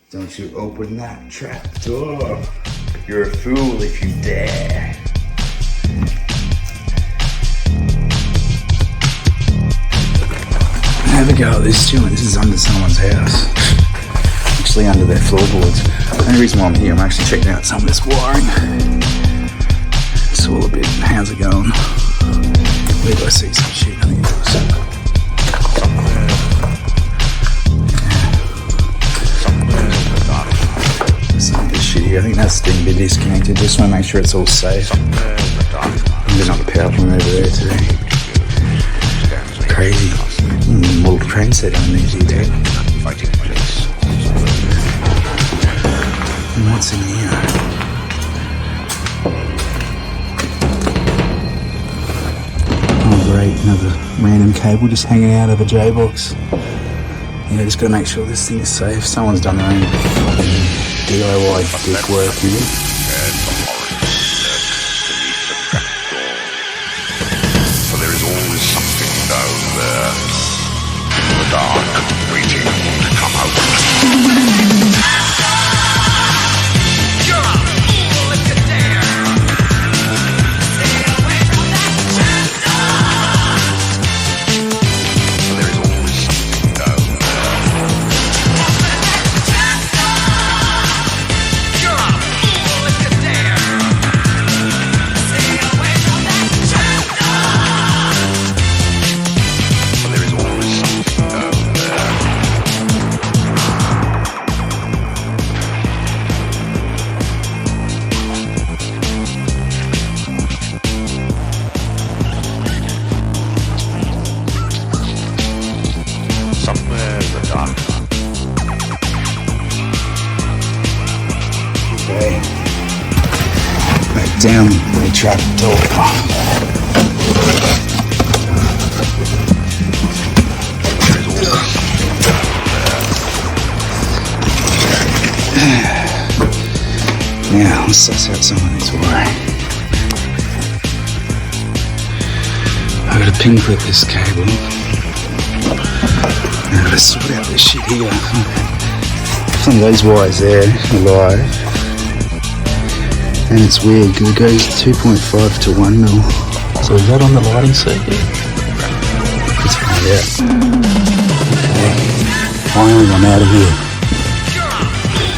Don't you open that trap door. You're a fool if you dare. Have a go at this joint. This is under someone's house. Actually under their floorboards. The only reason why I'm here, I'm actually checking out some of this wiring. It's all a bit, how's it going? Where do I see some shit? I think it was some of this shit here. I think that's been a bit disconnected. Just want to make sure it's all safe. I've been on the power from over there too. Crazy. Little train setting on these here too. And what's in here? Oh great, another random cable just hanging out of a J-box. Yeah, just gotta make sure this thing is safe. Someone's done their own fucking DIY dick work here. For there is always something down there in the dark, waiting to come out. You're a fool if you dare. Stay away from that center. For there is always something down there. You're a fool if you dare. Stay away from that center. For there is always something down there. Somewhere in the dark. Okay. Back down the trap door. Now, let's suss out some of this wiring. I've got to pin clip this cable. I've got to sort out this shit here. Some of those wires there are live. And it's weird because it goes 2.5 to 1 mil. So is that on the lighting circuit? Let's find out. Okay. Finally, I'm out of here.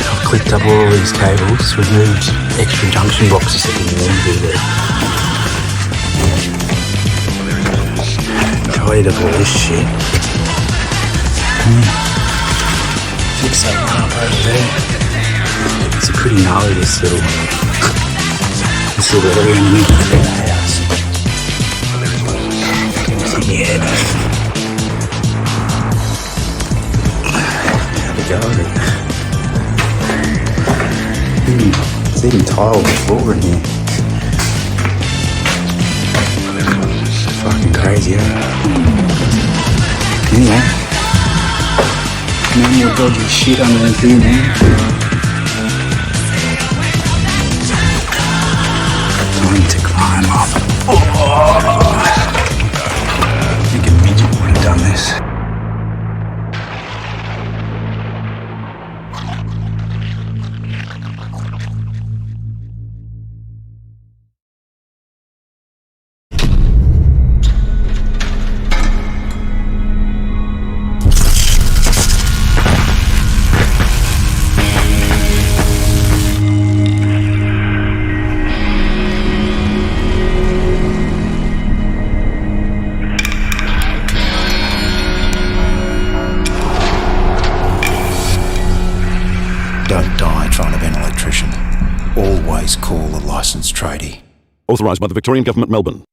I've clipped up all of these cables, removed extra junction boxes that didn't need to be there. Tired of all this shit. Fix that one up over there. It's a pretty gnarly, this little area in the middle of the house. It's in the head. Have a go at it. It's even tiled the floor in here. It's fucking crazy, huh? Anyway. No more dodgy shit underneath here, man. Time to climb up. Oh. I think a midget would have done this. Don't die trying to be an electrician. Always call a licensed tradie. Authorised by the Victorian Government, Melbourne.